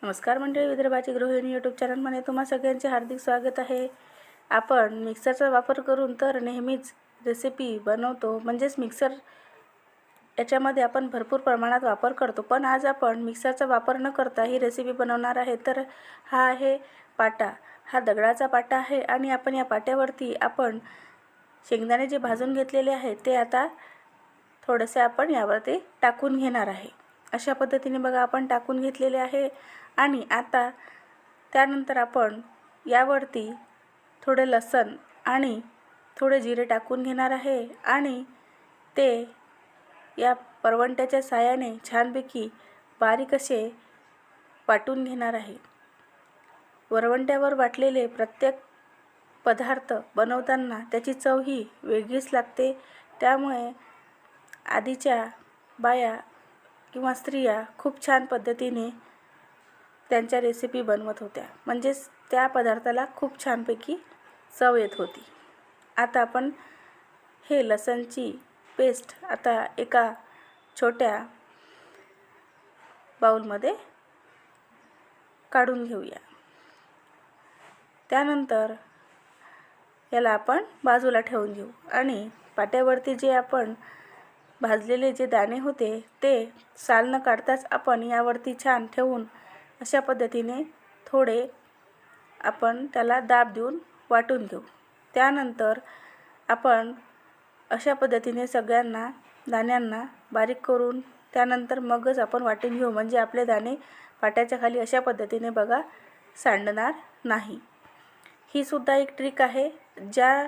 नमस्कार मंडळी, विदर्भाची गृहिणी यूट्यूब चॅनलमध्ये तुम्हा सगळ्यांचे हार्दिक स्वागत आहे। आपण मिक्सरचा वापर करून तर नेहमीच रेसिपी बनवतो, म्हणजेच मिक्सर याच्यामध्ये आपण भरपूर प्रमाणात वापर करतो। पण आज आपण मिक्सरचा वापर न करता ही रेसिपी बनवणार आहे। तर हा आहे पाटा। हा दगडाचा पाटा आहे आणि आपण या पाट्यावरती आपण शेंगदाणे जे भाजून घेतलेले आहेत ते आता थोडेसे आपण यावरती टाकून घेणार आहे। अशा पद्धतीने बघा आपण टाकून घेतलेले आहे आणि आता त्यानंतर आपण यावरती थोडे लसण आणि थोडे जिरे टाकून घेणार आहे आणि ते या परवंट्याच्या साहाय्याने छानपैकी बारीक असे वाटून घेणार आहे। वरवंट्यावर वाटलेले प्रत्येक पदार्थ बनवताना त्याची चव ही वेगळीच लागते। त्यामुळे आधीच्या बाया किंवा स्त्रिया खूप छान पद्धतीने त्यांच्या रेसिपी बनवत होत्या, म्हणजेच त्या पदार्थाला खूप छानपैकी चव येत होती। आता आपण हे लसणची पेस्ट आता एका छोट्या बाउलमध्ये काढून घेऊया। त्यानंतर याला आपण बाजूला ठेवून घेऊ आणि पाट्यावरती जे आपण भाजलेले जे दाणे होते ते साल न काढताच आपण यावरती छान ठेवून अशा पद्धतीने थोडे आपण त्याला दाब देऊन वाटून घेऊ। त्यानंतर आपण अशा पद्धतीने सगळ्यांना दाण्यांना बारीक करून त्यानंतर मगच आपण वाटून घेऊ, म्हणजे आपले दाणे पाट्याच्या खाली अशा पद्धतीने बघा सांडणार नाही। ही सुद्धा एक ट्रिक आहे, ज्या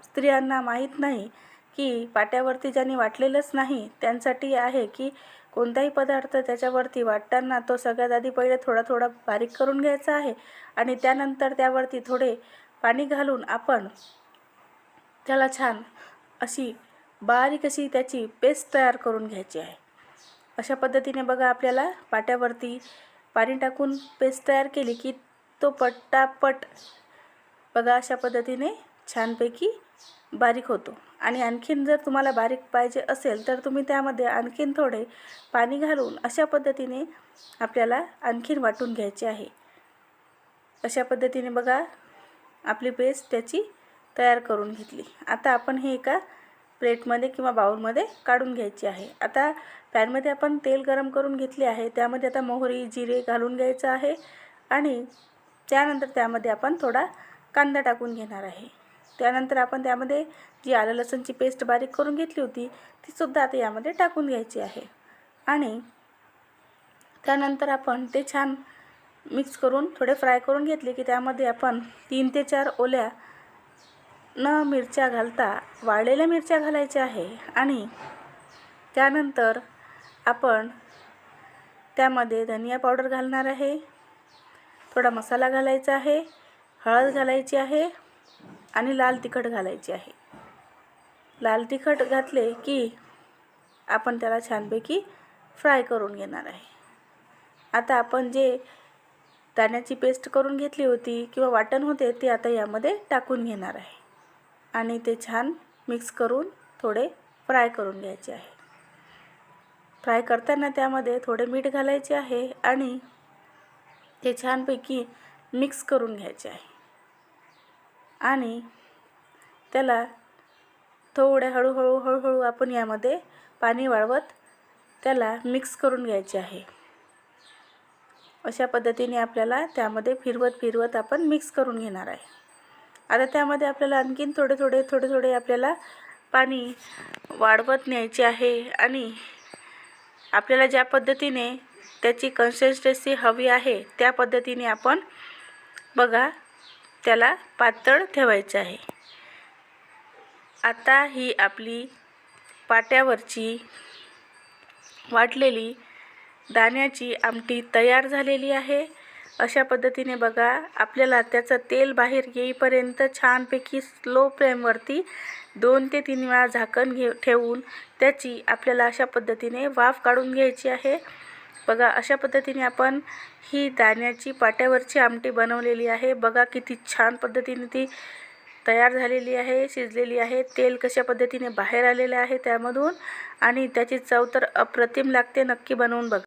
स्त्रियांना माहीत नाही की पाट्यावरती ज्यांनी वाटलेलंच नाही त्यांसाठी आहे की कोणताही पदार्थ त्याच्यावरती वाटताना तो सगळ्यात आधी पहिले थोडा थोडा बारीक करून घ्यायचा आहे आणि त्यानंतर त्यावरती थोडे पाणी घालून आपण त्याला छान अशी बारीक अशी त्याची पेस्ट तयार करून घ्यायची आहे। अशा पद्धतीने बघा आपल्याला पाट्यावरती पाणी टाकून पेस्ट तयार केली की तो पटापट बघा अशा पद्धतीने छानपैकी बारीक होतो। आणि आणखीन जर तुम्हाला बारीक पाहिजे असेल तर तुम्ही त्यामध्ये आणखीन थोडे पाणी घालून अशा पद्धतीने आपल्याला आणखीन वाटून घ्यायचे आहे। अशा पद्धतीने बघा आपली पेस्ट त्याची तयार करून घेतली। आता आपण हे एका प्लेटमध्ये किंवा बाउलमध्ये काढून घ्यायचे आहे। आता पॅनमध्ये आपण तेल गरम करून घेतले आहे, त्यामध्ये आता मोहरी जिरे घालून घ्यायचं आहे आणि त्यानंतर त्यामध्ये आपण थोडा कांदा टाकून घेणार आहे। त्यानंतर आपण त्यामध्ये जी आलं लसणची पेस्ट बारीक करून घेतली होती ती सुद्धा आता यामध्ये टाकून घ्यायची आहे आणि त्यानंतर आपण ते छान मिक्स करून थोडे फ्राय करून घेतले की त्यामध्ये आपण 3 ते 4 ओल्या मिरच्या घालता वाळलेल्या मिरच्या घालायच्या आहे आणि त्यानंतर आपण त्यामध्ये धनिया पावडर घालणार आहे, थोडा मसाला घालायचा आहे, हळद घालायची आहे आणि लाल तिखट घालायची आहे। लाल तिखट घातले की आपण त्याला छानपैकी फ्राय करून घेणार आहे। आता आपण जे दाण्याची पेस्ट करून घेतली होती किंवा वाटण होते ते आता यामध्ये टाकून घेणार आहे आणि ते छान मिक्स करून थोडे फ्राय करून घ्यायचे आहे। फ्राय करताना त्यामध्ये थोडे मीठ घालायचे आहे आणि ते छानपैकी मिक्स करून घ्यायचे आहे आणि त्याला थोडे हळूहळू आपण यामध्ये पाणी वाढवत त्याला मिक्स करून घ्यायचे आहे। अशा पद्धतीने आपल्याला त्यामध्ये फिरवत आपण मिक्स करून घेणार आहे। आता त्यामध्ये आपल्याला आणखीन थोडे आपल्याला पाणी वाढवत न्यायचे आहे आणि आपल्याला ज्या पद्धतीने त्याची कन्सिस्टन्सी हवी आहे त्या पद्धतीने आपण बघा त्याला पातळ ठेवायचे आहे। आता ही आपली पाट्यावरची वाटलेली दाण्याची आमटी तयार झालेली आहे। अशा पद्धतीने बघा आपल्याला त्याचं तेल बाहेर येईपर्यंत छानपैकी स्लो फ्लेमवरती 2 ते 3 वेळा झाकण ठेवून त्याची आपल्याला अशा पद्धतीने वाफ काढून घ्यायची आहे। बघा अशा पद्धतीने आपण ही दाण्याची पाट्यावरची आमटी बनवलेली आहे। बघा किती छान पद्धतीने ती तयार झालेली आहे, शिजलेली आहे। तेल कशा पद्धतीने बाहेर आलेले आहे त्यामधून आणि त्याची चव तर अप्रतिम लागते। नक्की बनवून बघा।